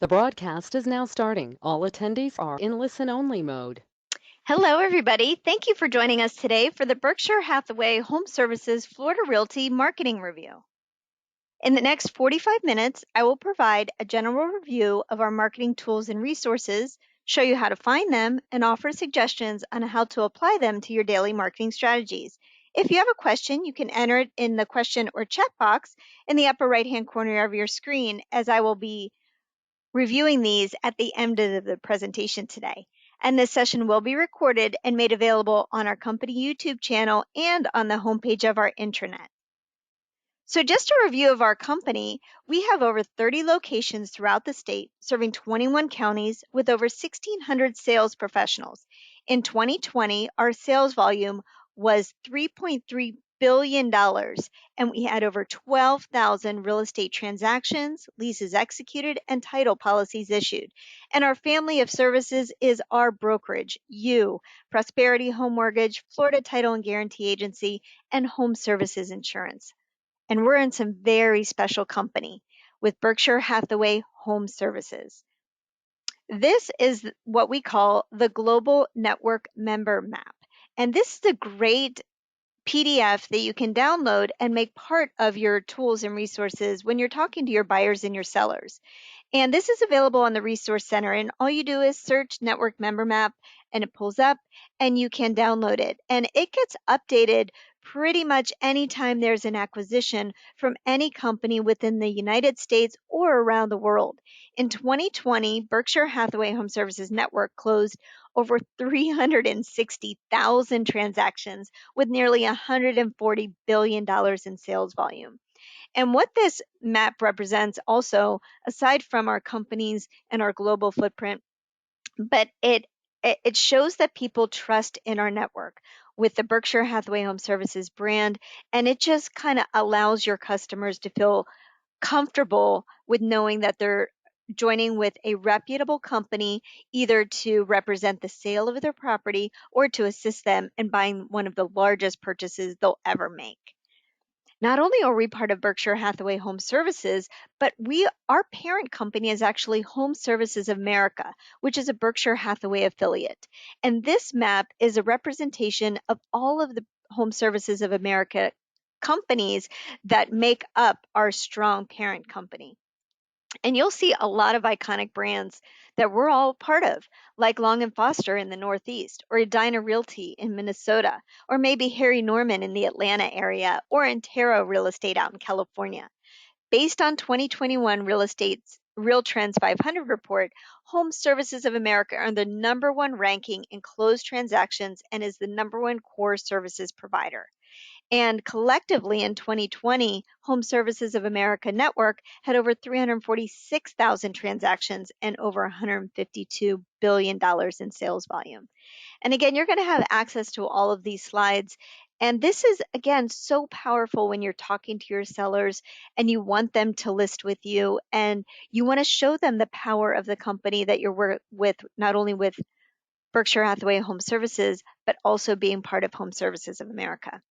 The broadcast is now starting. All attendees are in listen-only mode. Hello, everybody. Thank you for joining us today for the Berkshire Hathaway Home Services Florida Realty Marketing Review. In the next 45 minutes, I will provide a general review of our marketing tools and resources, show you how to find them, and offer suggestions on how to apply them to your daily marketing strategies. If you have a question, you can enter it in the question or chat box in the upper right-hand corner of your screen, as I will be reviewing these at the end of the presentation today. And this session will be recorded and made available on our company YouTube channel and on the homepage of our intranet. So just a review of our company, we have over 30 locations throughout the state, serving 21 counties with over 1,600 sales professionals. In 2020, our sales volume was $3.3 billion, and we had over 12,000 real estate transactions, leases executed, and title policies issued. And our family of services is our brokerage, Prosperity Home Mortgage, Florida Title and Guarantee Agency, and Home Services Insurance. And we're in some very special company with Berkshire Hathaway Home Services. This is what we call the Global Network Member Map. And this is a great PDF that you can download and make part of your tools and resources when you're talking to your buyers and your sellers. And this is available on the Resource Center. And all you do is search Network Member Map and it pulls up and you can download it. And it gets updated pretty much anytime there's an acquisition from any company within the United States or around the world. In 2020, Berkshire Hathaway Home Services Network closed over 360,000 transactions with nearly $140 billion in sales volume. And what this map represents also, aside from our companies and our global footprint, but it shows that people trust in our network with the Berkshire Hathaway Home Services brand, and it just kind of allows your customers to feel comfortable with knowing that they're joining with a reputable company, either to represent the sale of their property or to assist them in buying one of the largest purchases they'll ever make. Not only are we part of Berkshire Hathaway Home Services, but our parent company is actually Home Services of America, which is a Berkshire Hathaway affiliate. And this map is a representation of all of the Home Services of America companies that make up our strong parent company. And you'll see a lot of iconic brands that we're all part of, like Long & Foster in the Northeast, or Edina Realty in Minnesota, or maybe Harry Norman in the Atlanta area, or Intero Real Estate out in California. Based on 2021 Real Estate's Real Trends 500 report, Home Services of America earned the #1 ranking in closed transactions and is the #1 core services provider. And collectively in 2020, Home Services of America Network had over 346,000 transactions and over $152 billion in sales volume. And again, you're going to have access to all of these slides. And this is, again, so powerful when you're talking to your sellers and you want them to list with you and you want to show them the power of the company that you're with, not only with Berkshire Hathaway Home Services, but also being part of Home Services of America.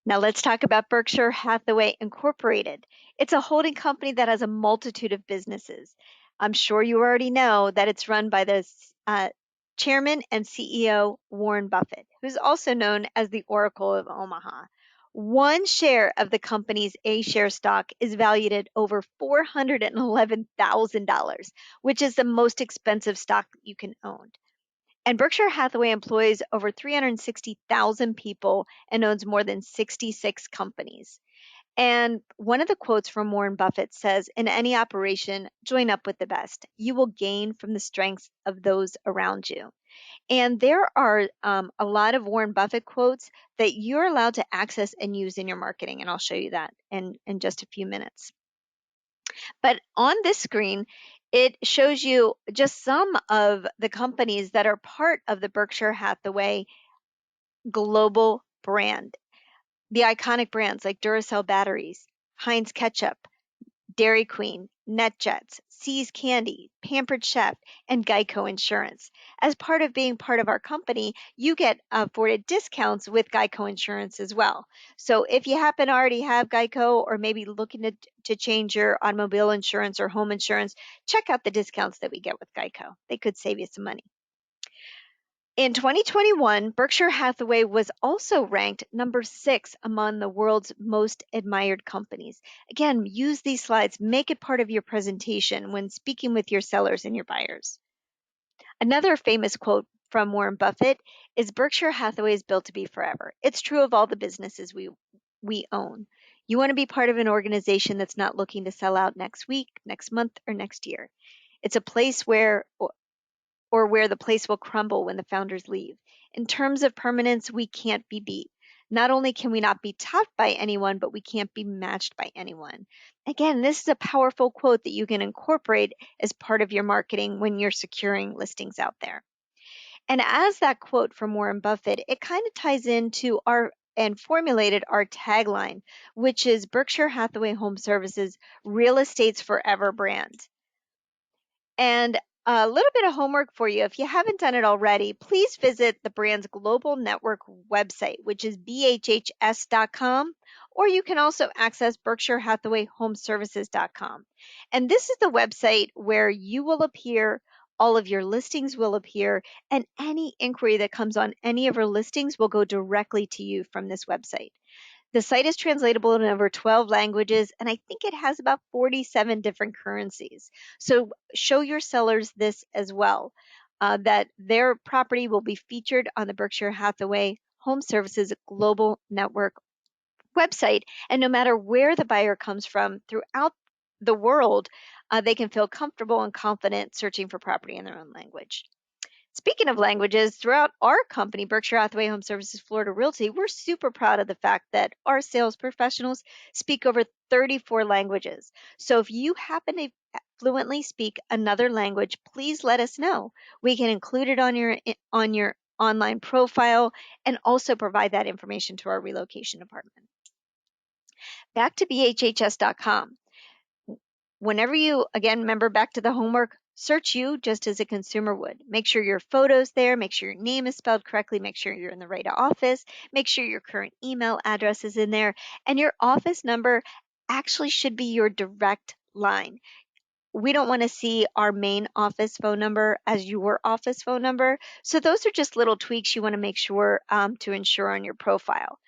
Now let's talk about Berkshire Hathaway Incorporated. It's a holding company that has a multitude of businesses. I'm sure you already know that it's run by the Chairman and CEO Warren Buffett, who's also known as the Oracle of Omaha. One share of the company's A-share stock is valued at over $411,000, which is the most expensive stock you can own. And Berkshire Hathaway employs over 360,000 people and owns more than 66 companies. And one of the quotes from Warren Buffett says, "In any operation, join up with the best. You will gain from the strengths of those around you." And there are a lot of Warren Buffett quotes that you're allowed to access and use in your marketing. And I'll show you that in just a few minutes. But on this screen, it shows you just some of the companies that are part of the Berkshire Hathaway global brand. The iconic brands like Duracell batteries, Heinz ketchup, Dairy Queen, NetJets, See's Candy, Pampered Chef, and Geico Insurance. As part of being part of our company, you get afforded discounts with Geico Insurance as well. So if you happen to already have Geico or maybe looking to change your automobile insurance or home insurance, check out the discounts that we get with Geico. They could save you some money. In 2021, Berkshire Hathaway was also ranked number 6 among the world's most admired companies. Again, use these slides, make it part of your presentation when speaking with your sellers and your buyers. Another famous quote from Warren Buffett is Berkshire Hathaway is built to be forever. It's true of all the businesses we own. You want to be part of an organization that's not looking to sell out next week, next month, or next year. It's a place where the place will crumble when the founders leave. In terms of permanence, we can't be beat. Not only can we not be topped by anyone, but we can't be matched by anyone. Again, this is a powerful quote that you can incorporate as part of your marketing when you're securing listings out there. And as that quote from Warren Buffett, it kind of ties into and formulated our tagline, which is Berkshire Hathaway Home Services Real Estate's Forever brand. And a little bit of homework for you. If you haven't done it already, please visit the brand's global network website, which is bhhs.com, or you can also access berkshirehathawayhomeservices.com. And this is the website where you will appear, all of your listings will appear, and any inquiry that comes on any of our listings will go directly to you from this website. The site is translatable in over 12 languages, and I think it has about 47 different currencies. So show your sellers this as well, that their property will be featured on the Berkshire Hathaway Home Services Global Network website. And no matter where the buyer comes from throughout the world, they can feel comfortable and confident searching for property in their own language. Speaking of languages, throughout our company, Berkshire Hathaway Home Services Florida Realty, we're super proud of the fact that our sales professionals speak over 34 languages. So if you happen to fluently speak another language, please let us know. We can include it on your online profile and also provide that information to our relocation department. Back to bhhs.com. Whenever you, again, remember back to the homework, search you just as a consumer would. Make sure your photo's there, make sure your name is spelled correctly, make sure you're in the right office, make sure your current email address is in there, and your office number actually should be your direct line. We don't want to see our main office phone number as your office phone number. So those are just little tweaks you want to make sure to ensure on your profile.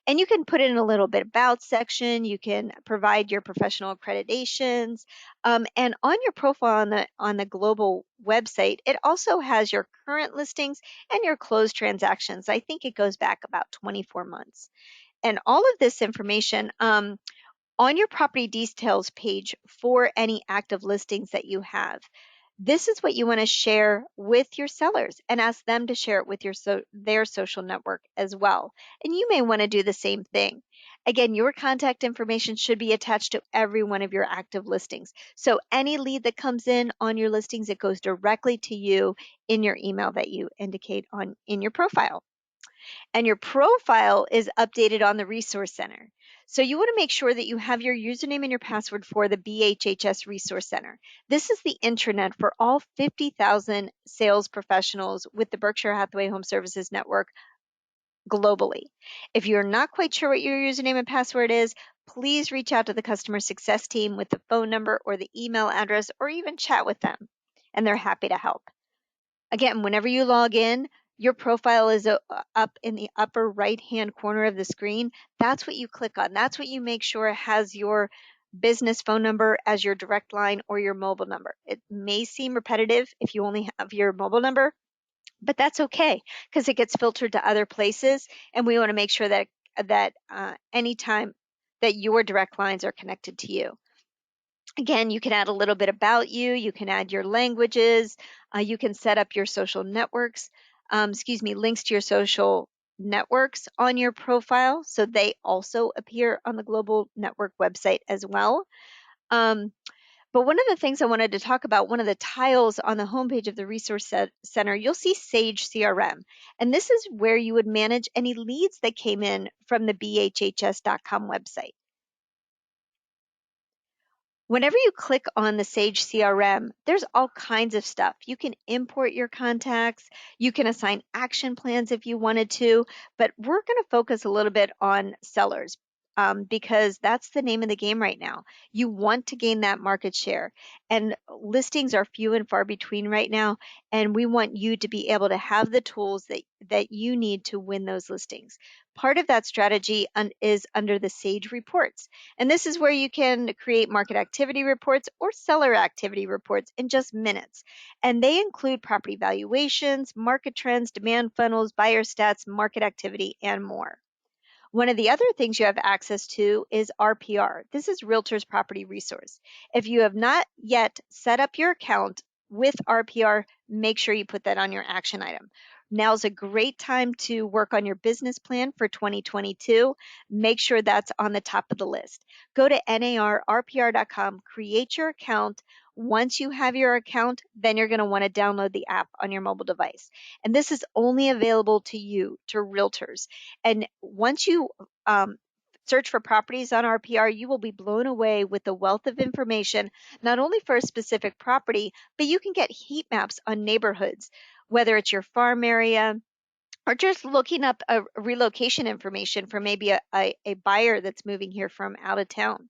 And you can put in a little bit about section. You can provide your professional accreditations. And on your profile on the global website, it also has your current listings and your closed transactions. I think it goes back about 24 months. And all of this information, on your property details page for any active listings that you have, this is what you want to share with your sellers and ask them to share it with their social network as well. And you may want to do the same thing. Again, your contact information should be attached to every one of your active listings. So any lead that comes in on your listings, it goes directly to you in your email that you indicate in your profile. And your profile is updated on the Resource Center. So you want to make sure that you have your username and your password for the BHHS Resource Center. This is the intranet for all 50,000 sales professionals with the Berkshire Hathaway Home Services Network globally. If you're not quite sure what your username and password is, please reach out to the customer success team with the phone number or the email address, or even chat with them, and they're happy to help. Again, whenever you log in, your profile is up in the upper right-hand corner of the screen. That's what you click on. That's what you make sure has your business phone number as your direct line or your mobile number. It may seem repetitive if you only have your mobile number, but that's okay because it gets filtered to other places, and we want to make sure that anytime that your direct lines are connected to you. Again, you can add a little bit about you. You can add your languages. You can set up your social networks, links to your social networks on your profile. So they also appear on the global network website as well. But one of the things I wanted to talk about, one of the tiles on the homepage of the Resource Center, you'll see Sage CRM. And this is where you would manage any leads that came in from the bhhs.com website. Whenever you click on the Sage CRM, there's all kinds of stuff. You can import your contacts, you can assign action plans if you wanted to, but we're going to focus a little bit on sellers because that's the name of the game right now. You want to gain that market share, and listings are few and far between right now, and we want you to be able to have the tools that you need to win those listings. Part of that strategy is under the Sage reports. And this is where you can create market activity reports or seller activity reports in just minutes. And they include property valuations, market trends, demand funnels, buyer stats, market activity, and more. One of the other things you have access to is RPR. This is Realtor's Property Resource. If you have not yet set up your account with RPR, make sure you put that on your action item. Now's a great time to work on your business plan for 2022. Make sure that's on the top of the list. Go to narrpr.com, create your account. Once you have your account, then you're going to want to download the app on your mobile device. And this is only available to you, to realtors. And once you search for properties on RPR, you will be blown away with the wealth of information, not only for a specific property, but you can get heat maps on neighborhoods, whether it's your farm area or just looking up a relocation information for maybe a buyer that's moving here from out of town.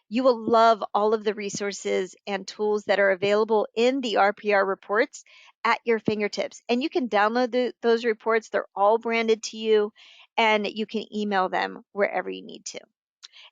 You will love all of the resources and tools that are available in the RPR reports at your fingertips. And you can download those reports. They're all branded to you, and you can email them wherever you need to.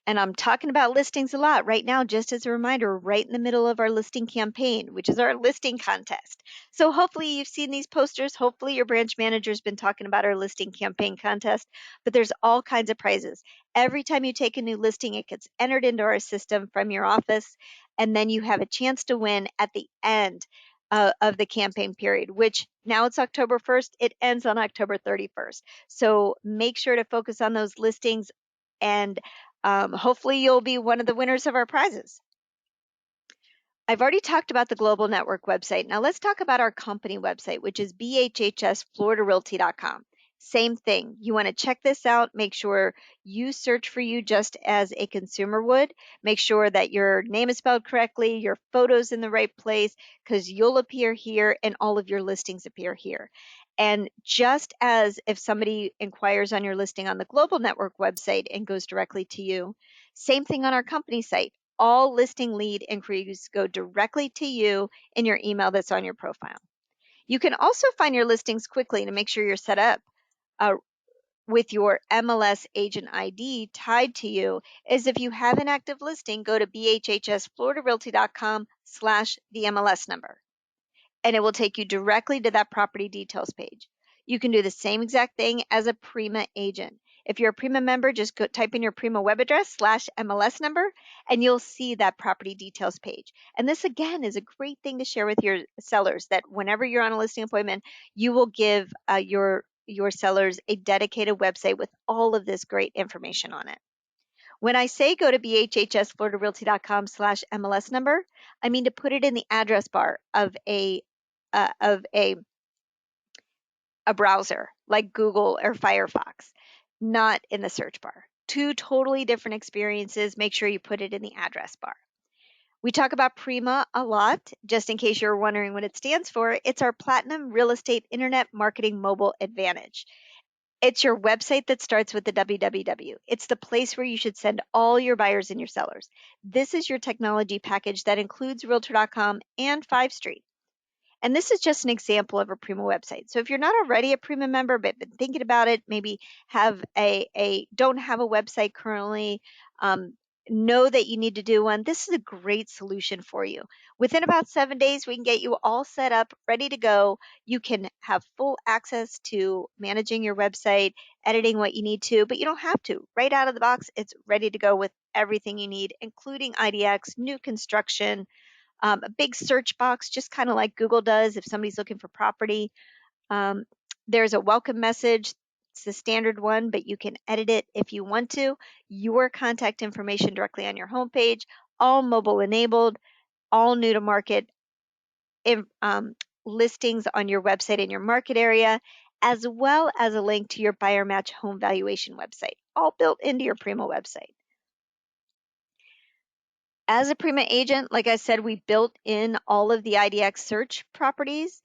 And I'm talking about listings a lot right now, just as a reminder, right in the middle of our listing campaign, which is our listing contest. So hopefully you've seen these posters. Hopefully your branch manager's been talking about our listing campaign contest, but there's all kinds of prizes. Every time you take a new listing, it gets entered into our system from your office, and then you have a chance to win at the end of the campaign period, which now it's October 1st. It ends on October 31st. So make sure to focus on those listings, and hopefully you'll be one of the winners of our prizes. I've already talked about the Global Network website. Now let's talk about our company website, which is bhhsfloridarealty.com. Same thing. You want to check this out. Make sure you search for you just as a consumer would. Make sure that your name is spelled correctly, your photo's in the right place, because you'll appear here and all of your listings appear here. And just as if somebody inquires on your listing on the Global Network website and goes directly to you, same thing on our company site. All listing lead inquiries go directly to you in your email that's on your profile. You can also find your listings quickly to make sure you're set up with your MLS agent ID tied to you. Is if you have an active listing, go to bhhsfloridarealty.com/the MLS number, and it will take you directly to that property details page. You can do the same exact thing as a Prima agent. If you're a Prima member, just type in your Prima web address /MLS number, and you'll see that property details page. And this, again, is a great thing to share with your sellers, that whenever you're on a listing appointment, you will give your sellers a dedicated website with all of this great information on it. When I say go to bhhsfloridarealty.com/MLS number, I mean to put it in the address bar of a browser like Google or Firefox, not in the search bar. Two totally different experiences. Make sure you put it in the address bar. We talk about Prima a lot. Just in case you're wondering what it stands for, it's our Platinum Real Estate Internet Marketing Mobile Advantage. It's your website that starts with the www. It's the place where you should send all your buyers and your sellers. This is your technology package that includes Realtor.com and 5 Street. And this is just an example of a Prima website. So if you're not already a Prima member but been thinking about it, maybe have don't have a website currently, know that you need to do one, this is a great solution for you. Within about 7 days, we can get you all set up, ready to go. You can have full access to managing your website, editing what you need to, but you don't have to. Right out of the box, it's ready to go with everything you need, including IDX, new construction, a big search box, just kind of like Google does if somebody's looking for property. There's a welcome message. It's the standard one, but you can edit it if you want to. Your contact information directly on your homepage, all mobile enabled, all new to market listings on your website in your market area, as well as a link to your buyer match home valuation website, all built into your Prima website. As a Prima agent, like I said, we built in all of the IDX search properties.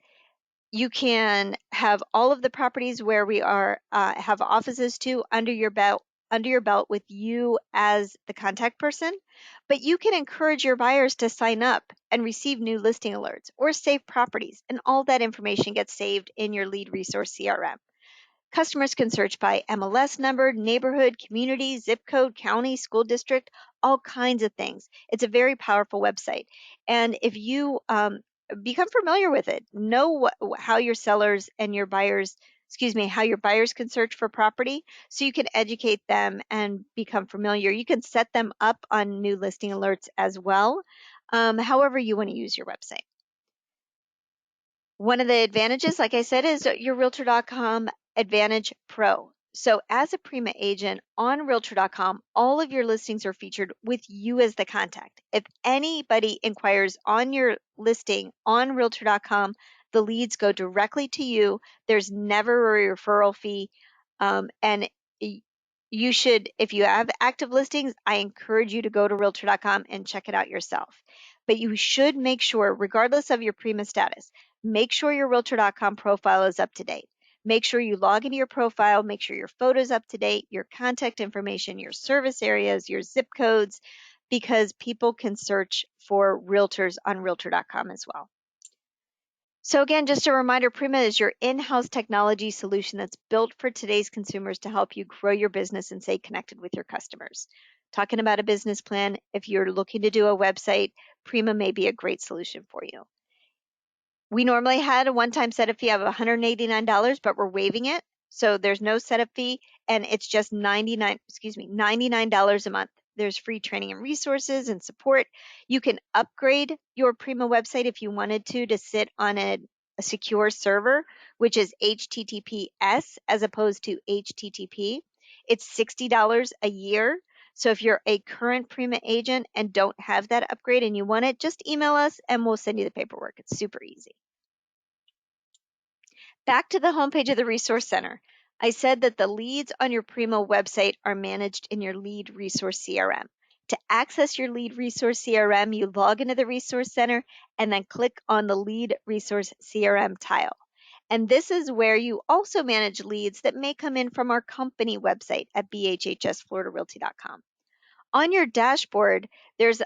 You can have all of the properties where we are have offices to under your belt with you as the contact person, but you can encourage your buyers to sign up and receive new listing alerts or save properties, and all that information gets saved in your lead resource CRM. Customers can search by MLS number, neighborhood, community, zip code, county, school district, all kinds of things. It's a very powerful website. And if you become familiar with it, know how your sellers and your buyers, how your buyers can search for property, so you can educate them and become familiar. You can set them up on new listing alerts as well, however you want to use your website. One of the advantages, like I said, is your Realtor.com Advantage Pro. So as a Prima agent on Realtor.com, all of your listings are featured with you as the contact. If anybody inquires on your listing on Realtor.com, the leads go directly to you. There's never a referral fee. And you should, if you have active listings, I encourage you to go to Realtor.com and check it out yourself. But you should make sure, regardless of your Prima status, make sure your Realtor.com profile is up to date. Make sure you log into your profile, make sure your photo's up to date, your contact information, your service areas, your zip codes, because people can search for realtors on Realtor.com as well. So again, just a reminder, Prima is your in-house technology solution that's built for today's consumers to help you grow your business and stay connected with your customers. Talking about a business plan, if you're looking to do a website, Prima may be a great solution for you. We normally had a one-time setup fee of $189, but we're waiving it. So there's no setup fee, and it's just $99 a month. There's free training and resources and support. You can upgrade your Prima website if you wanted to sit on a secure server, which is HTTPS as opposed to HTTP. It's $60 a year. So if you're a current Prima agent and don't have that upgrade and you want it, just email us and we'll send you the paperwork. It's super easy. Back to the homepage of the Resource Center. I said that the leads on your Prima website are managed in your Lead Resource CRM. To access your Lead Resource CRM, you log into the Resource Center and then click on the Lead Resource CRM tile. And this is where you also manage leads that may come in from our company website at bhsfloridarealty.com. On your dashboard, there's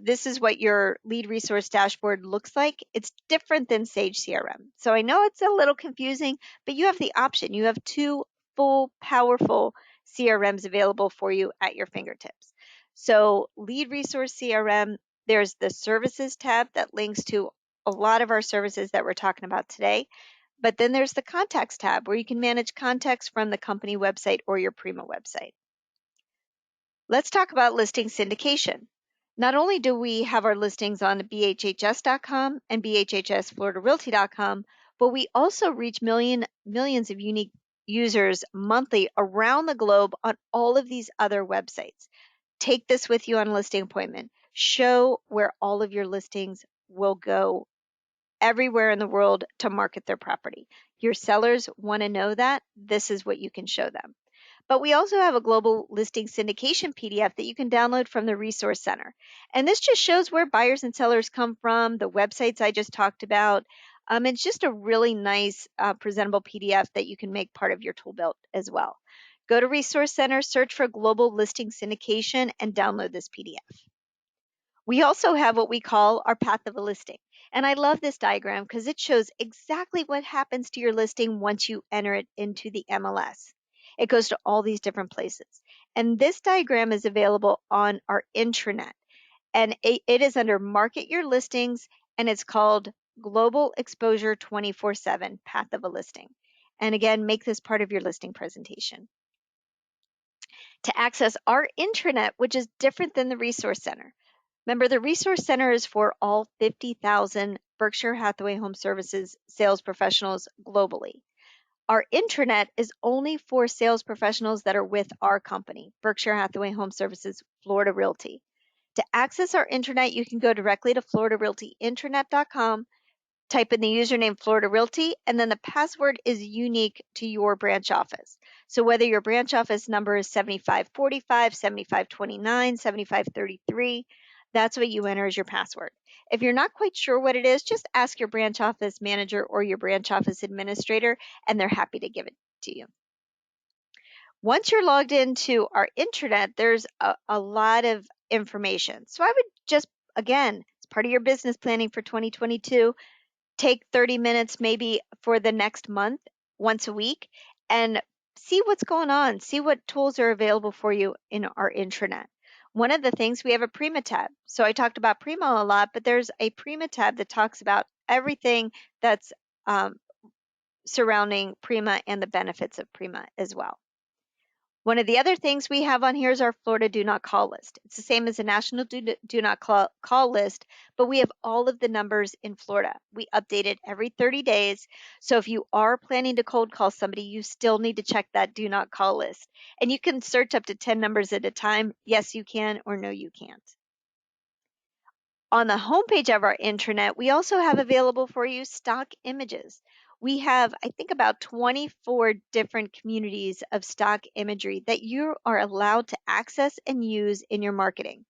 this is what your lead resource dashboard looks like. It's different than Sage CRM. So I know it's a little confusing, but you have the option. You have two full, powerful CRMs available for you at your fingertips. So lead resource CRM, there's the services tab that links to a lot of our services that we're talking about today. But then there's the contacts tab where you can manage contacts from the company website or your Prima website. Let's talk about listing syndication. Not only do we have our listings on bhhs.com and bhsfloridarealty.com, but we also reach millions of unique users monthly around the globe on all of these other websites. Take this with you on a listing appointment. Show where all of your listings will go everywhere in the world to market their property. Your sellers want to know that. This is what you can show them. But we also have a global listing syndication PDF that you can download from the Resource Center. And this just shows where buyers and sellers come from, the websites I just talked about. It's just a really nice, presentable PDF that you can make part of your tool belt as well. Go to Resource Center, search for Global Listing Syndication, and download this PDF. We also have what we call our path of a listing. And I love this diagram because it shows exactly what happens to your listing once you enter it into the MLS. It goes to all these different places. And this diagram is available on our intranet. And it is under Market Your Listings, and it's called Global Exposure 24/7 Path of a Listing. And again, make this part of your listing presentation. To access our intranet, which is different than the Resource Center. Remember, the Resource Center is for all 50,000 Berkshire Hathaway Home Services sales professionals globally. Our intranet is only for sales professionals that are with our company, Berkshire Hathaway Home Services Florida Realty. To access our intranet, you can go directly to floridarealtyintranet.com, type in the username Florida Realty, and then the password is unique to your branch office. So whether your branch office number is 7545, 7529, 7533, That's what you enter as your password. If you're not quite sure what it is, just ask your branch office manager or your branch office administrator, and they're happy to give it to you. Once you're logged into our intranet, there's a lot of information. So I would just, again, as part of your business planning for 2022, take 30 minutes maybe for the next month, once a week, and see what's going on, see what tools are available for you in our intranet. One of the things, we have a Prima tab. So I talked about Prima a lot, but there's a Prima tab that talks about everything that's surrounding Prima and the benefits of Prima as well. One of the other things we have on here is our Florida Do Not Call list. It's the same as the national do not call list, but we have all of the numbers in Florida. We update it every 30 days. So if you are planning to cold call somebody, you still need to check that do not call list. And you can search up to 10 numbers at a time. Yes, you can, or no, you can't. On the homepage of our intranet, we also have available for you stock images. We have, I think, about 24 different communities of stock imagery that you are allowed to access and use in your marketing.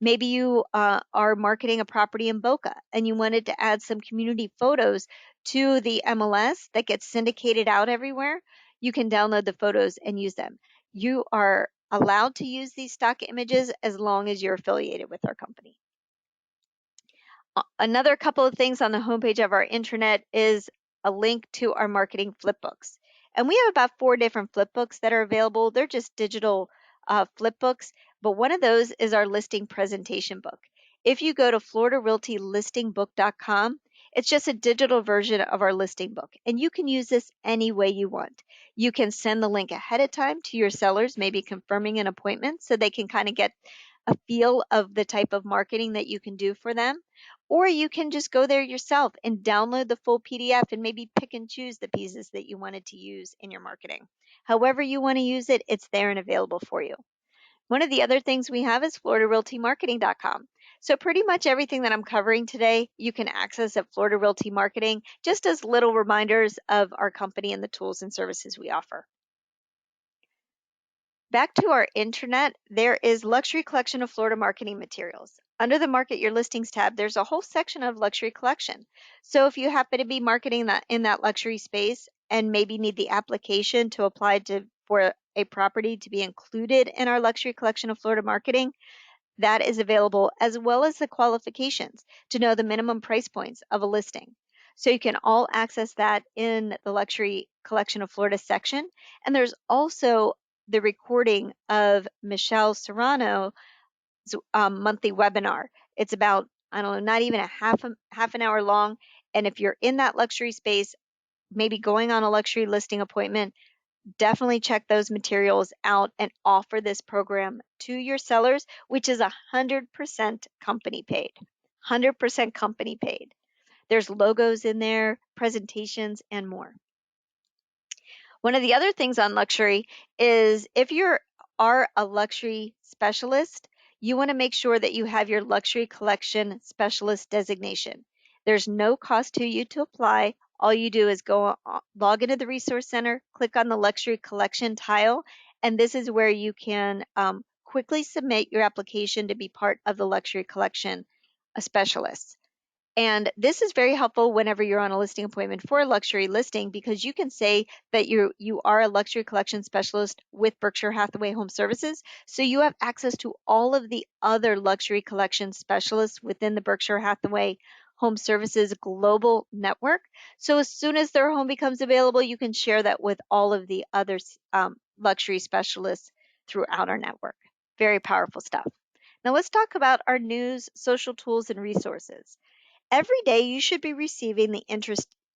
Maybe you are marketing a property in Boca and you wanted to add some community photos to the MLS that gets syndicated out everywhere. You can download the photos and use them. You are allowed to use these stock images as long as you're affiliated with our company. Another couple of things on the homepage of our intranet is a link to our marketing flipbooks. And we have about 4 different flipbooks that are available. They're just digital flipbooks, but one of those is our listing presentation book. If you go to floridarealtylistingbook.com, it's just a digital version of our listing book, and you can use this any way you want. You can send the link ahead of time to your sellers, maybe confirming an appointment so they can kind of get a feel of the type of marketing that you can do for them. Or you can just go there yourself and download the full PDF and maybe pick and choose the pieces that you wanted to use in your marketing. However you want to use it, it's there and available for you. One of the other things we have is floridarealtymarketing.com. So pretty much everything that I'm covering today, you can access at Florida Realty Marketing, just as little reminders of our company and the tools and services we offer. Back to our intranet, there is Luxury Collection of Florida Marketing Materials. Under the Market Your Listings tab, there's a whole section of luxury collection. So if you happen to be marketing that in that luxury space and maybe need the application to apply for a property to be included in our Luxury Collection of Florida Marketing, that is available, as well as the qualifications to know the minimum price points of a listing. So you can all access that in the Luxury Collection of Florida section. And there's also the recording of Michelle Serrano's monthly webinar. It's about, I don't know, not even a half an hour long. And if you're in that luxury space, maybe going on a luxury listing appointment, definitely check those materials out and offer this program to your sellers, which is 100% company paid. 100% company paid. There's logos in there, presentations, and more. One of the other things on luxury is if you are a luxury specialist, you want to make sure that you have your luxury collection specialist designation. There's no cost to you to apply. All you do is log into the resource center, click on the luxury collection tile, and this is where you can quickly submit your application to be part of the luxury collection specialist. And this is very helpful whenever you're on a listing appointment for a luxury listing, because you can say that you are a luxury collection specialist with Berkshire Hathaway Home Services. So you have access to all of the other luxury collection specialists within the Berkshire Hathaway Home Services global network. So as soon as their home becomes available, you can share that with all of the other luxury specialists throughout our network. Very powerful stuff. Now let's talk about our news, social tools, and resources. Every day you should be receiving the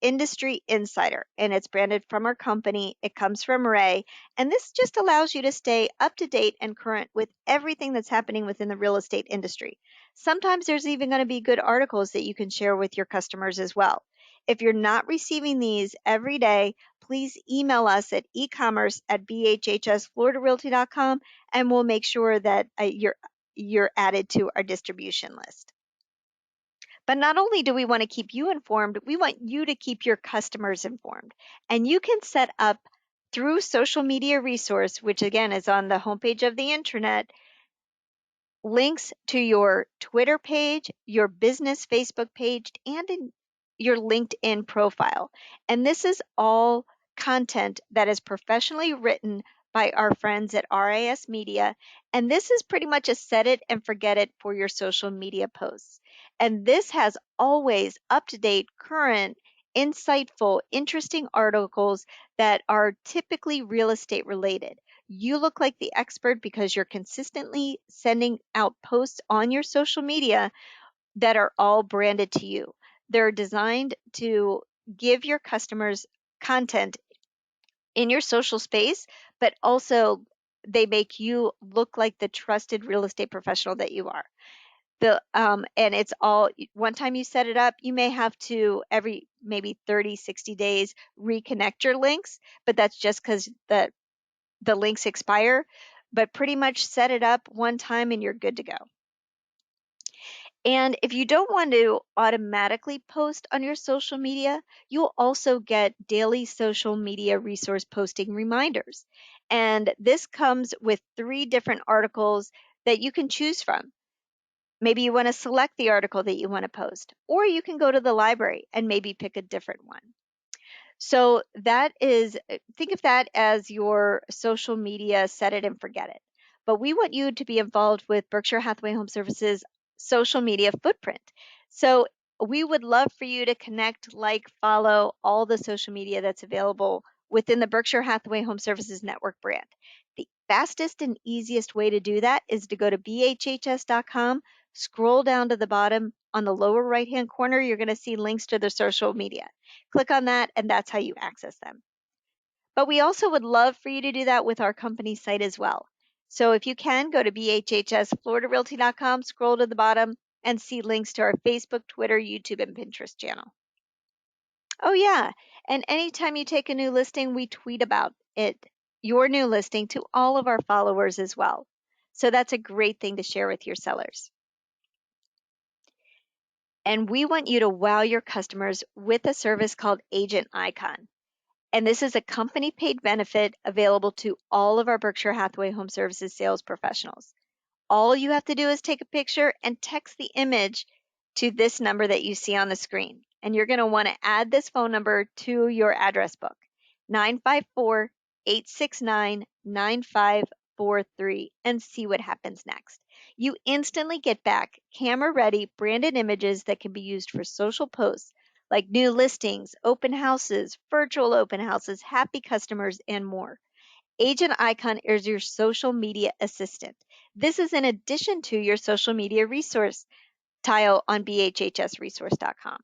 Industry Insider, and it's branded from our company. It comes from Ray, and this just allows you to stay up to date and current with everything that's happening within the real estate industry. Sometimes there's even going to be good articles that you can share with your customers as well. If you're not receiving these every day, please email us at ecommerce@bhhsfloridarealty.com, and we'll make sure that you're added to our distribution list. But not only do we want to keep you informed, we want you to keep your customers informed. And you can set up through social media resource, which again is on the homepage of the intranet, links to your Twitter page, your business Facebook page, and in your LinkedIn profile. And this is all content that is professionally written by our friends at RIS Media. And this is pretty much a set it and forget it for your social media posts. And this has always up to date, current, insightful, interesting articles that are typically real estate related. You look like the expert because you're consistently sending out posts on your social media that are all branded to you. They're designed to give your customers content in your social space, but also they make you look like the trusted real estate professional that you are. And it's all one time you set it up, you may have to every maybe 30, 60 days reconnect your links, but that's just because the links expire. But pretty much set it up one time and you're good to go. And if you don't want to automatically post on your social media, you'll also get daily social media resource posting reminders. And this comes with 3 different articles that you can choose from. Maybe you want to select the article that you want to post, or you can go to the library and maybe pick a different one. So that is, think of that as your social media, set it and forget it. But we want you to be involved with Berkshire Hathaway Home Services social media footprint. So we would love for you to connect, like, follow all the social media that's available within the Berkshire Hathaway Home Services Network brand. The fastest and easiest way to do that is to go to bhhs.com, scroll down to the bottom. On the lower right-hand corner, you're going to see links to the social media. Click on that, and that's how you access them. But we also would love for you to do that with our company site as well. So if you can, go to bhhsfloridarealty.com, scroll to the bottom, and see links to our Facebook, Twitter, YouTube, and Pinterest channel. Oh, yeah. And anytime you take a new listing, we tweet about it, your new listing, to all of our followers as well. So that's a great thing to share with your sellers. And we want you to wow your customers with a service called Agent Icon. And this is a company paid benefit available to all of our Berkshire Hathaway Home Services sales professionals. All you have to do is take a picture and text the image to this number that you see on the screen. And you're going to want to add this phone number to your address book, 954-869-9543, and see what happens next. You instantly get back camera-ready branded images that can be used for social posts like new listings, open houses, virtual open houses, happy customers, and more. Agent Icon is your social media assistant. This is in addition to your social media resource tile on bhhsresource.com.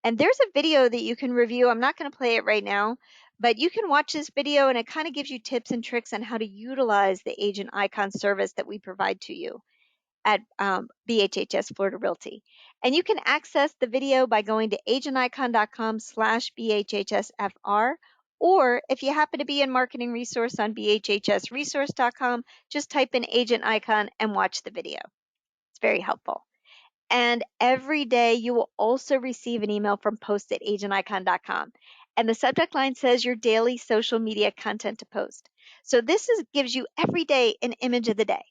And there's a video that you can review. I'm not going to play it right now, but you can watch this video and it kind of gives you tips and tricks on how to utilize the Agent Icon service that we provide to you at BHHS Florida Realty. And you can access the video by going to agenticon.com/BHHSFR, or if you happen to be in marketing resource on bhhsresource.com, just type in Agent Icon and watch the video. It's very helpful. And every day you will also receive an email from post at agenticon.com. And the subject line says your daily social media content to post. So this gives you every day an image of the day.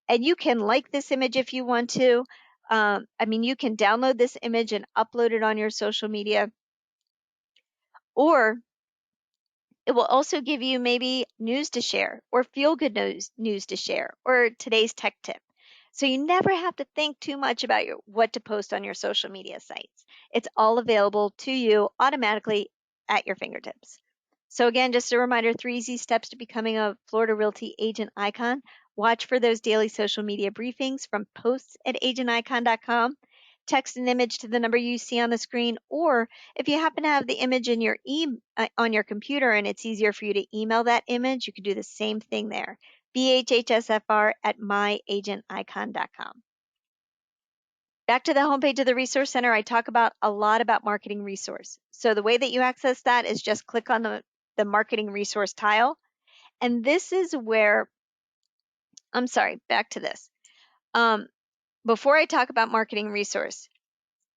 And you can like this image if you want to. You can download this image and upload it on your social media. Or it will also give you maybe news to share or feel-good news to share or today's tech tip. So you never have to think too much about what to post on your social media sites. It's all available to you automatically at your fingertips. So again, just a reminder, 3 easy steps to becoming a Florida Realty Agent Icon. Watch for those daily social media briefings from posts at agenticon.com. Text an image to the number you see on the screen, or if you happen to have the image in your on your computer and it's easier for you to email that image, you can do the same thing there. bhhsfr@myagenticon.com. Back to the homepage of the Resource Center, I talk a lot about marketing resource. So the way that you access that is just click on the marketing resource tile. And this is where, back to this. Before I talk about marketing resource,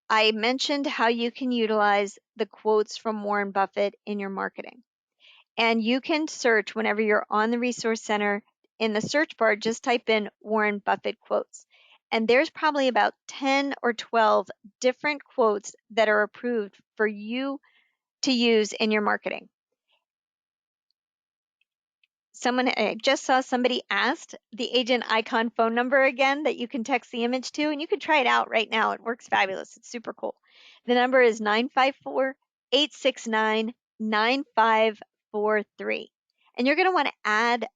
I mentioned how you can utilize the quotes from Warren Buffett in your marketing. And you can search whenever you're on the Resource Center. In the search bar, just type in Warren Buffett quotes. and there's probably about 10 or 12 different quotes that are approved for you to use in your marketing. I just saw somebody asked the agent icon phone number again that you can text the image to, and you can try it out right now. It works fabulous. It's super cool. The number is 954-869-9543. And you're going to want to add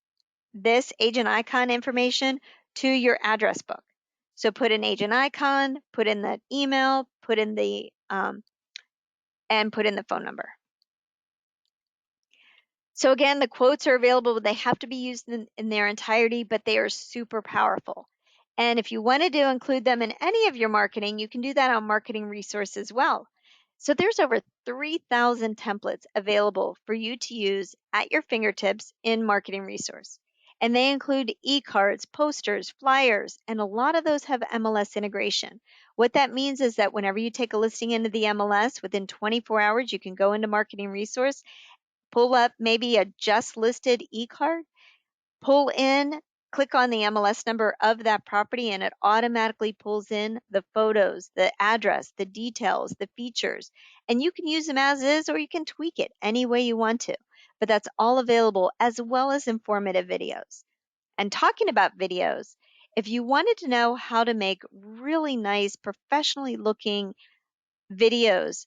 this agent icon information to your address book. So put an agent icon, put in the email, put in the phone number. So again, the quotes are available. They have to be used in their entirety, but they are super powerful. And if you wanted to include them in any of your marketing, you can do that on Marketing Resource as well. So there's over 3,000 templates available for you to use at your fingertips in Marketing Resource. And they include e-cards, posters, flyers, and a lot of those have MLS integration. What that means is that whenever you take a listing into the MLS, within 24 hours, you can go into Marketing Resource, pull up maybe a just listed e-card, pull in, click on the MLS number of that property, and it automatically pulls in the photos, the address, the details, the features. And you can use them as is, or you can tweak it any way you want to. But that's all available, as well as informative videos. And talking about videos, if you wanted to know how to make really nice, professionally looking videos,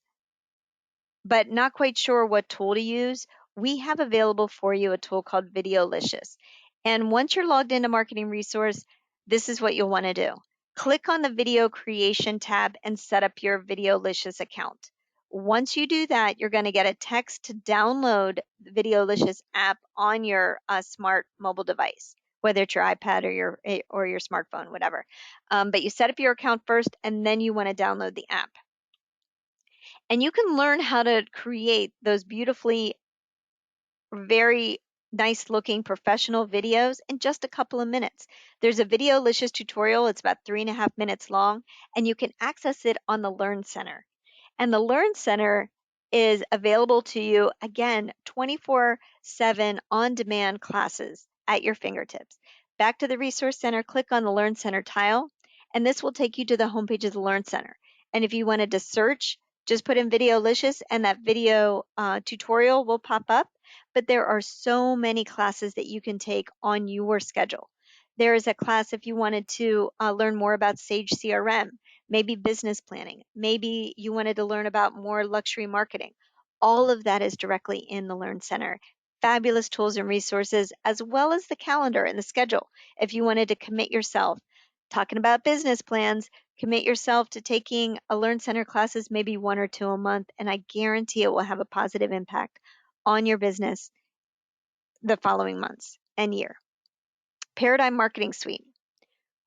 but not quite sure what tool to use, we have available for you a tool called Videolicious. And once you're logged into Marketing Resource, this is what you'll want to do. Click on the Video Creation tab and set up your Videolicious account. Once you do that, you're going to get a text to download the Videolicious app on your smart mobile device, whether it's your iPad or your smartphone, whatever. But you set up your account first, and then you want to download the app. And you can learn how to create those beautifully, very nice looking professional videos in just a couple of minutes. There's a Videolicious tutorial. It's about 3.5 minutes long, and you can access it on the Learn Center. And the Learn Center is available to you, again, 24/7 on-demand classes at your fingertips. Back to the Resource Center, click on the Learn Center tile, and this will take you to the homepage of the Learn Center. And if you wanted to search, just put in Videolicious and that video tutorial will pop up. But there are so many classes that you can take on your schedule. There is a class if you wanted to learn more about Sage CRM, maybe business planning, maybe you wanted to learn about more luxury marketing. All of that is directly in the Learn Center. Fabulous tools and resources, as well as the calendar and the schedule. If you wanted to commit yourself, talking about business plans, commit yourself to taking a Learn Center classes, maybe 1 or 2 a month, and I guarantee it will have a positive impact on your business the following months and year. Paradigm Marketing Suite.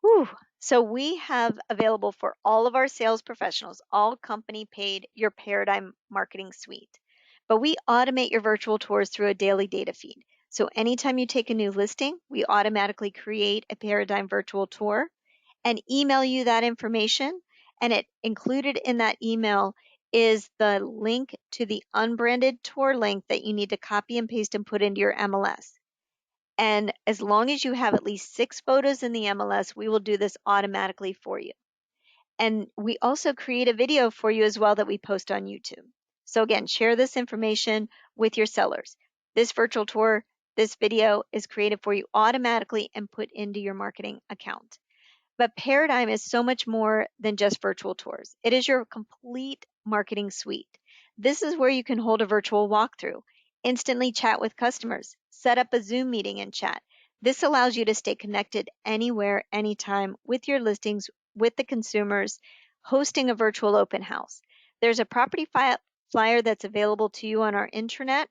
Whew. So we have available for all of our sales professionals, all company paid, your Paradigm Marketing Suite. But we automate your virtual tours through a daily data feed. So anytime you take a new listing, we automatically create a Paradigm virtual tour and email you that information. And it included in that email is the link to the unbranded tour link that you need to copy and paste and put into your MLS. And as long as you have at least 6 photos in the MLS, we will do this automatically for you. And we also create a video for you as well that we post on YouTube. So again, share this information with your sellers. This virtual tour, this video is created for you automatically and put into your marketing account. But Paradigm is so much more than just virtual tours. It is your complete marketing suite. This is where you can hold a virtual walkthrough, instantly chat with customers, set up a Zoom meeting and chat. This allows you to stay connected anywhere, anytime with your listings, with the consumers, hosting a virtual open house. There's a property flyer that's available to you on our intranet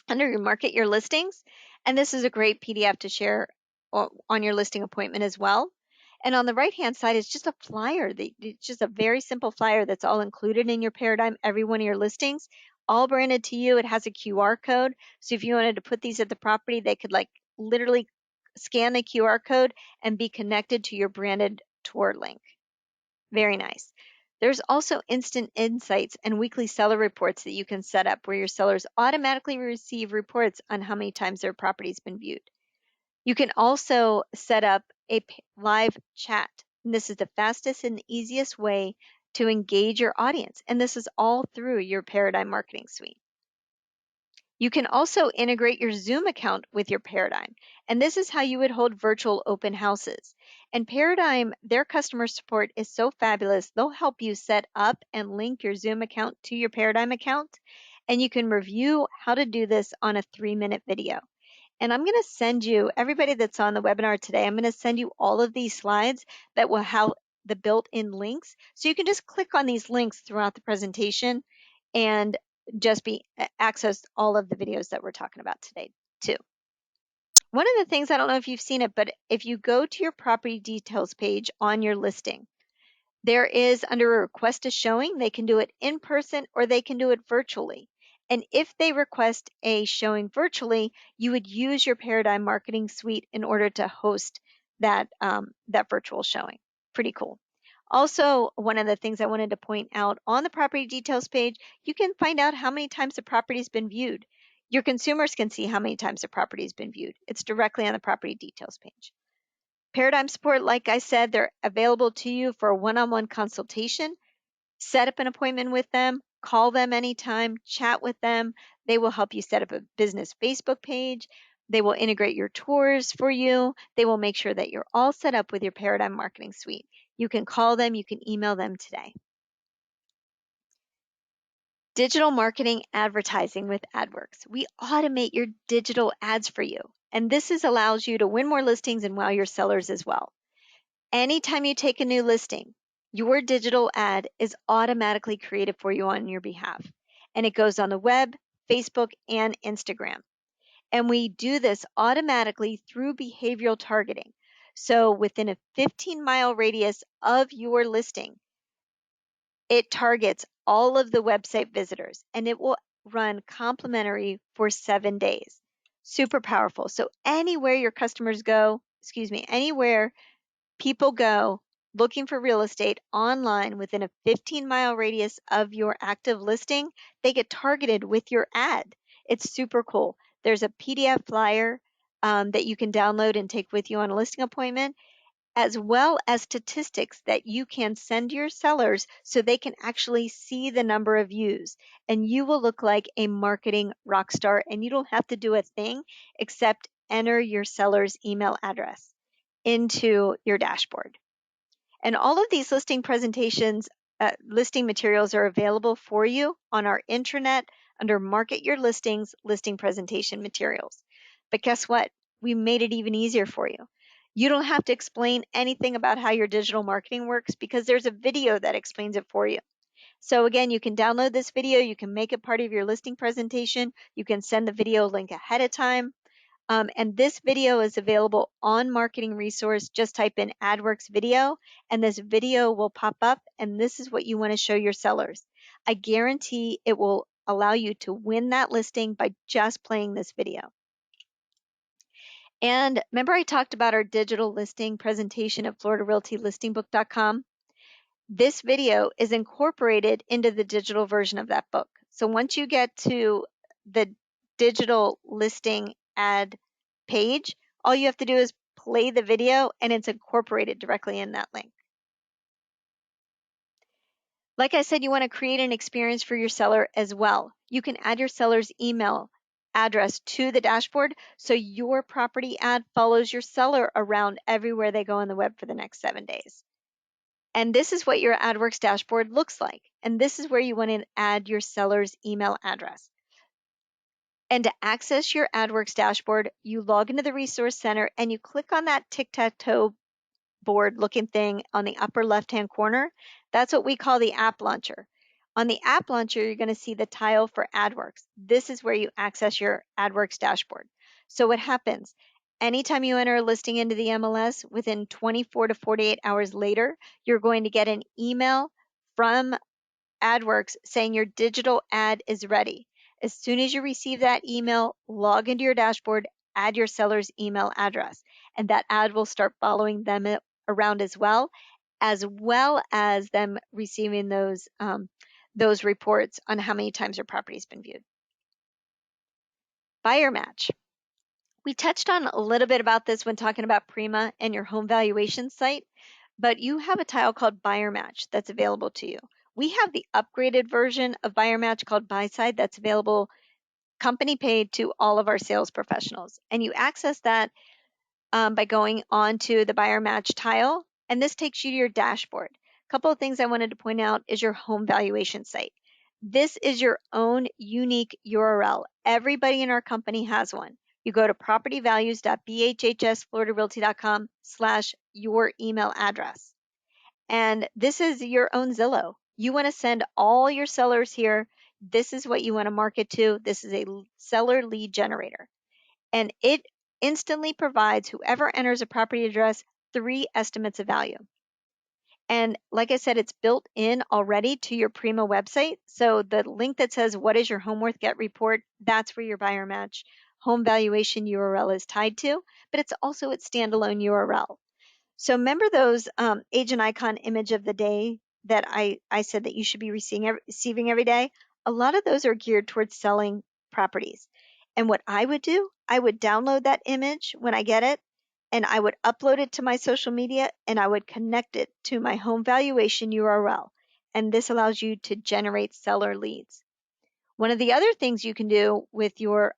under your Market Your Listings. And this is a great PDF to share on your listing appointment as well. And on the right-hand side is just a flyer. It's just a very simple flyer that's all included in your Paradigm, every one of your listings, all branded to you. It has a QR code. So if you wanted to put these at the property, they could like literally scan the QR code and be connected to your branded tour link. Very nice. There's also instant insights and weekly seller reports that you can set up where your sellers automatically receive reports on how many times their property's been viewed. You can also set up a live chat And this is the fastest and easiest way to engage your audience. And this is all through your Paradigm Marketing Suite. You can also integrate your Zoom account with your Paradigm. And this is how you would hold virtual open houses. And Paradigm, their customer support is so fabulous. They'll help you set up and link your Zoom account to your Paradigm account. And you can review how to do this on a 3-minute video. And I'm going to send you, everybody that's on the webinar today, I'm going to send you all of these slides that will have the built-in links. So you can just click on these links throughout the presentation and just access all of the videos that we're talking about today too. One of the things, I don't know if you've seen it, but if you go to your property details page on your listing, there is under a request a showing, they can do it in person or they can do it virtually. And if they request a showing virtually, you would use your Paradigm Marketing Suite in order to host that, that virtual showing. Pretty cool. Also, one of the things I wanted to point out on the property details page, you can find out how many times the property's been viewed. Your consumers can see how many times the property's been viewed. It's directly on the property details page. Paradigm support, like I said, they're available to you for a one-on-one consultation. Set up an appointment with them, call them anytime, chat with them. They will help you set up a business Facebook page. They will integrate your tours for you. They will make sure that you're all set up with your Paradigm Marketing Suite. You can call them, you can email them today. Digital marketing advertising with Adworks. We automate your digital ads for you. And this allows you to win more listings and wow your sellers as well. Anytime you take a new listing, your digital ad is automatically created for you on your behalf. And it goes on the web, Facebook, and Instagram. And we do this automatically through behavioral targeting. So within a 15-mile radius of your listing, it targets all of the website visitors and it will run complimentary for 7 days. Super powerful. So anywhere your customers go, anywhere people go looking for real estate online within a 15-mile radius of your active listing, they get targeted with your ad. It's super cool. There's a PDF flyer that you can download and take with you on a listing appointment, as well as statistics that you can send your sellers so they can actually see the number of views. And you will look like a marketing rock star, and you don't have to do a thing except enter your seller's email address into your dashboard. And all of these listing presentations, listing materials are available for you on our intranet under Market Your Listings, Listing Presentation Materials. But guess what? We made it even easier for you. You don't have to explain anything about how your digital marketing works because there's a video that explains it for you. So again, you can download this video, you can make it part of your listing presentation, you can send the video link ahead of time. And this video is available on Marketing Resource. Just type in AdWorks video, and this video will pop up, and this is what you want to show your sellers. I guarantee it will allow you to win that listing by just playing this video. And remember I talked about our digital listing presentation at FloridaRealtyListingBook.com? This video is incorporated into the digital version of that book. So once you get to the digital listing ad page, all you have to do is play the video and it's incorporated directly in that link. Like I said, you want to create an experience for your seller as well. You can add your seller's email address to the dashboard so your property ad follows your seller around everywhere they go on the web for the next 7 days. And this is what your AdWorks dashboard looks like. And this is where you want to add your seller's email address. And to access your AdWorks dashboard, you log into the Resource Center and you click on that tic-tac-toe board looking thing on the upper left-hand corner. That's what we call the app launcher. On the app launcher, you're going to see the tile for AdWorks. This is where you access your AdWorks dashboard. So what happens? Anytime you enter a listing into the MLS, within 24 to 48 hours later, you're going to get an email from AdWorks saying your digital ad is ready. As soon as you receive that email, log into your dashboard, add your seller's email address, and that ad will start following them around as well as them receiving those reports on how many times your property's been viewed. Buyer match. We touched on a little bit about this when talking about Prima and your home valuation site, but you have a tile called Buyer Match that's available to you. We have the upgraded version of Buyer Match called Buy Side that's available company paid to all of our sales professionals. And you access that by going on to the Buyer Match tile, and this takes you to your dashboard. A couple of things I wanted to point out is your home valuation site. This is your own unique URL. Everybody in our company has one. You go to propertyvalues.bhsfloridarealty.com/your email address. And this is your own Zillow. You want to send all your sellers here. This is what you want to market to. This is a seller lead generator. And it instantly provides whoever enters a property address 3 estimates of value. And like I said, it's built in already to your Prima website. So the link that says, what is your home worth get report? That's where your Buyer Match home valuation URL is tied to, but it's also its standalone URL. So remember those agent icon image of the day that I said that you should be receiving every day? A lot of those are geared towards selling properties. And what I would do, I would download that image when I get it, and I would upload it to my social media, and I would connect it to my home valuation URL. And this allows you to generate seller leads. One of the other things you can do with your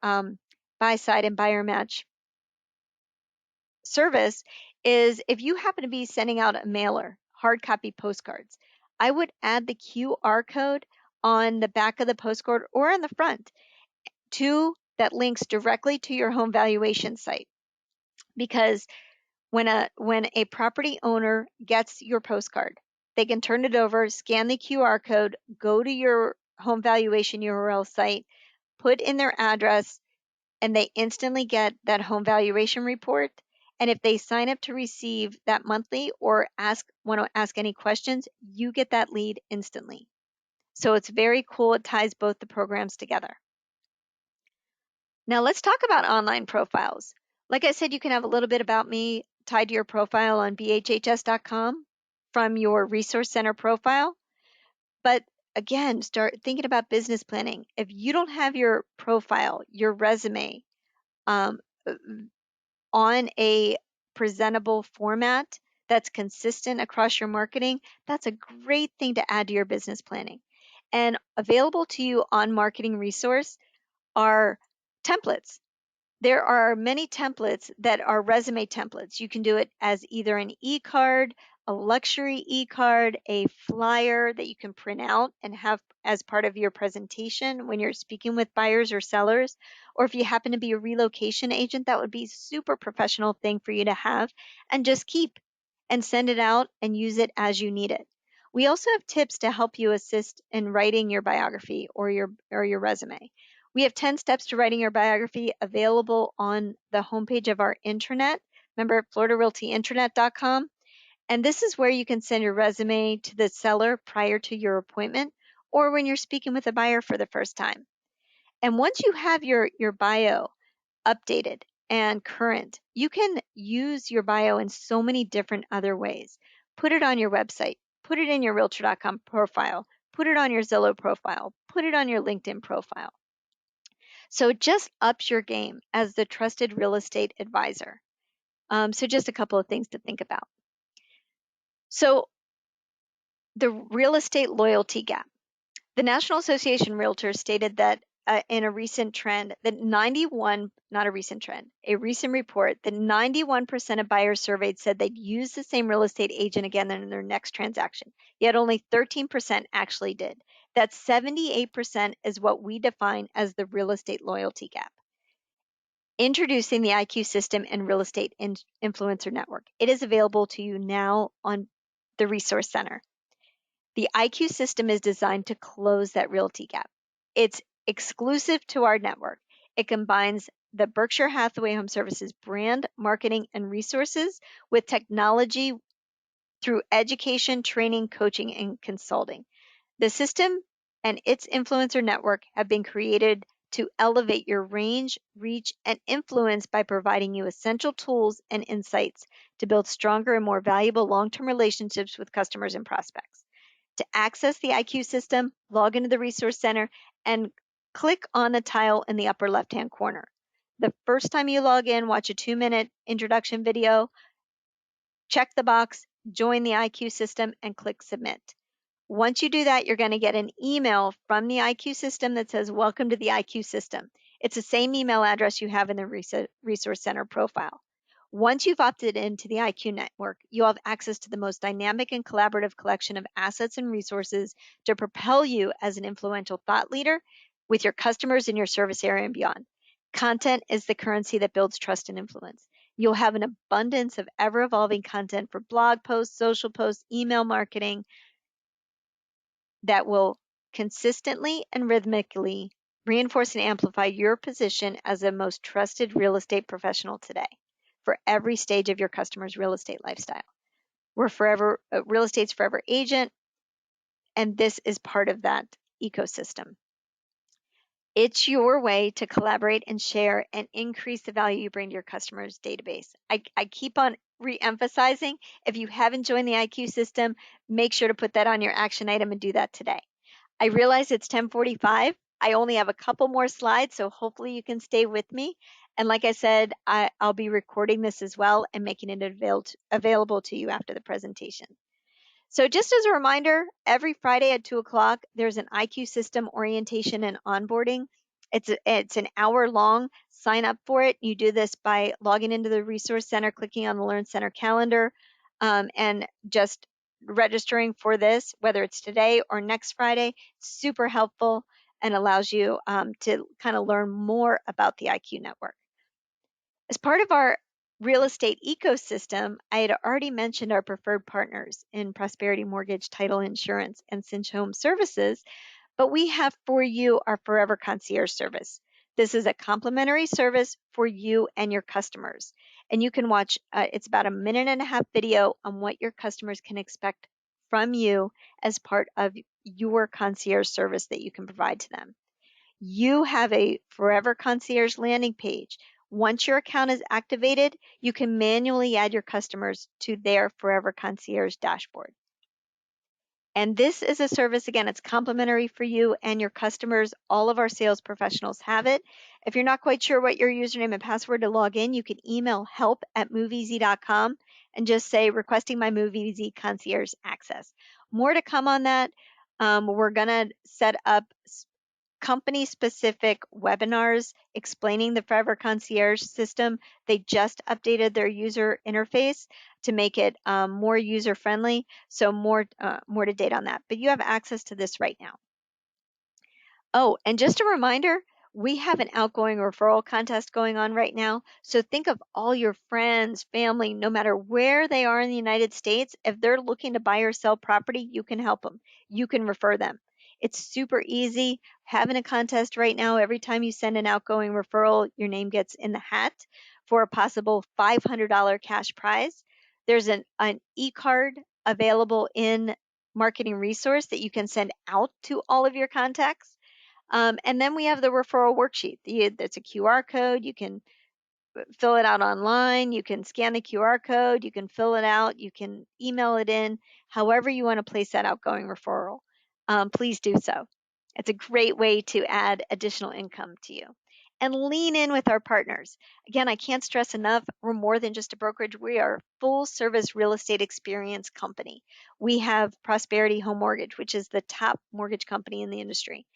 buy side and buyer match service is if you happen to be sending out a mailer, hard copy postcards, I would add the QR code on the back of the postcard or on the front that links directly to your home valuation site. Because when a property owner gets your postcard, they can turn it over, scan the QR code, go to your home valuation URL site, put in their address, and they instantly get that home valuation report. And if they sign up to receive that monthly or want to ask any questions, you get that lead instantly. So it's very cool. It ties both the programs together. Now let's talk about online profiles. Like I said, you can have a little bit about me tied to your profile on bhs.com from your resource center profile. But again, start thinking about business planning. If you don't have your profile, your resume, on a presentable format that's consistent across your marketing, that's a great thing to add to your business planning. And available to you on Marketing Resource are templates. There are many templates that are resume templates. You can do it as either an e-card, a luxury e-card, a flyer that you can print out and have as part of your presentation when you're speaking with buyers or sellers. Or if you happen to be a relocation agent, that would be a super professional thing for you to have and just keep and send it out and use it as you need it. We also have tips to help you assist in writing your biography or your resume. We have 10 steps to writing your biography available on the homepage of our intranet. Remember, floridarealtyintranet.com. And this is where you can send your resume to the seller prior to your appointment or when you're speaking with a buyer for the first time. And once you have your bio updated and current, you can use your bio in so many different other ways. Put it on your website, put it in your Realtor.com profile, put it on your Zillow profile, put it on your LinkedIn profile. So it just ups your game as the trusted real estate advisor. So just a couple of things to think about. So the real estate loyalty gap. The National Association of Realtors stated that in a recent trend that a recent report that 91% of buyers surveyed said they'd use the same real estate agent again in their next transaction, yet only 13% actually did. That 78% is what we define as the real estate loyalty gap. Introducing the IQ system and real estate influencer network. It is available to you now on the Resource Center. The IQ system is designed to close that realty gap. It's exclusive to our network. It combines the Berkshire Hathaway HomeServices brand, marketing, and resources with technology through education, training, coaching, and consulting. The system and its influencer network have been created to elevate your range, reach, and influence by providing you essential tools and insights to build stronger and more valuable long-term relationships with customers and prospects. To access the IQ system, log into the Resource Center and click on the tile in the upper left-hand corner. The first time you log in, watch a 2-minute introduction video, check the box, join the IQ system, and click submit. Once you do that, you're going to get an email from the IQ system that says, welcome to the IQ system. It's the same email address you have in the Resource Center profile. Once you've opted into the IQ network, you'll have access to the most dynamic and collaborative collection of assets and resources to propel you as an influential thought leader with your customers in your service area and beyond. Content is the currency that builds trust and influence. You'll have an abundance of ever-evolving content for blog posts, social posts, email marketing that will consistently and rhythmically reinforce and amplify your position as the most trusted real estate professional today for every stage of your customer's real estate lifestyle. We're forever real estate's forever agent, and this is part of that ecosystem. It's your way to collaborate and share and increase the value you bring to your customers' database. I keep on re-emphasizing, if you haven't joined the IQ system, make sure to put that on your action item and do that today. I realize it's 10:45. I only have a couple more slides, so hopefully you can stay with me. And like I said, I'll be recording this as well and making it available to you after the presentation. So just as a reminder, every Friday at 2 o'clock, there's an IQ system orientation and onboarding. It's an hour long. Sign up for it. You do this by logging into the Resource Center, clicking on the Learn Center calendar, and just registering for this, whether it's today or next Friday. Super helpful and allows you to kind of learn more about the IQ network. As part of our real estate ecosystem, I had already mentioned our preferred partners in Prosperity Mortgage, Title Insurance, and Cinch Home Services, but we have for you our Forever Concierge service. This is a complimentary service for you and your customers. And you can watch, it's about a 1.5-minute video on what your customers can expect from you as part of your concierge service that you can provide to them. You have a Forever Concierge landing page. Once your account is activated, you can manually add your customers to their Forever Concierge dashboard. And this is a service, again, it's complimentary for you and your customers. All of our sales professionals have it. If you're not quite sure what your username and password to log in, you can email help@moveeasy.com and just say requesting my MoveEasy concierge access. More to come on that. We're going to set up company-specific webinars explaining the Forever Concierge system. They just updated their user interface to make it more user-friendly, so more to date on that. But you have access to this right now. Oh, and just a reminder, we have an outgoing referral contest going on right now. So think of all your friends, family, no matter where they are in the United States. If they're looking to buy or sell property, you can help them. You can refer them. It's super easy. Having a contest right now, every time you send an outgoing referral, your name gets in the hat for a possible $500 cash prize. There's an e-card available in Marketing Resource that you can send out to all of your contacts. And then we have the referral worksheet. It's a QR code. You can fill it out online. You can scan the QR code. You can fill it out. You can email it in. However you want to place that outgoing referral, please do so. It's a great way to add additional income to you. And lean in with our partners. Again, I can't stress enough, we're more than just a brokerage. We are a full service real estate experience company. We have Prosperity Home Mortgage, which is the top mortgage company in the industry.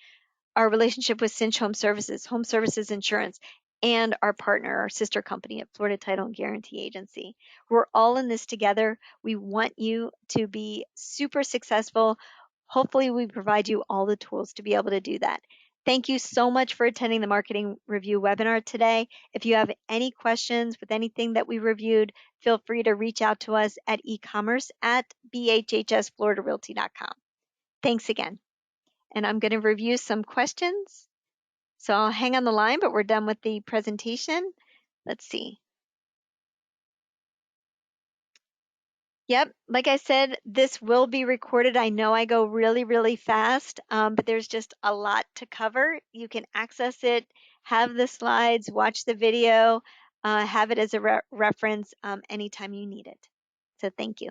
Our relationship with Cinch Home Services, Home Services Insurance, and our partner, our sister company at Florida Title and Guarantee Agency. We're all in this together. We want you to be super successful. Hopefully, we provide you all the tools to be able to do that. Thank you so much for attending the Marketing Review webinar today. If you have any questions with anything that we reviewed, feel free to reach out to us at ecommerce@bhhsfloridarealty.com. Thanks again. And I'm going to review some questions. So I'll hang on the line, but we're done with the presentation. Let's see. Yep, like I said, this will be recorded. I know I go really, really fast, but there's just a lot to cover. You can access it, have the slides, watch the video, have it as a reference anytime you need it. So thank you.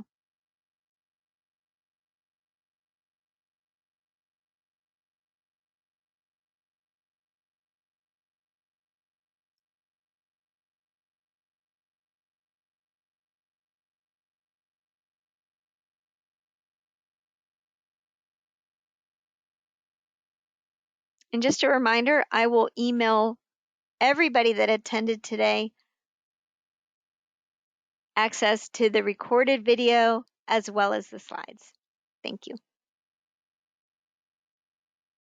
And just a reminder, I will email everybody that attended today access to the recorded video as well as the slides. Thank you.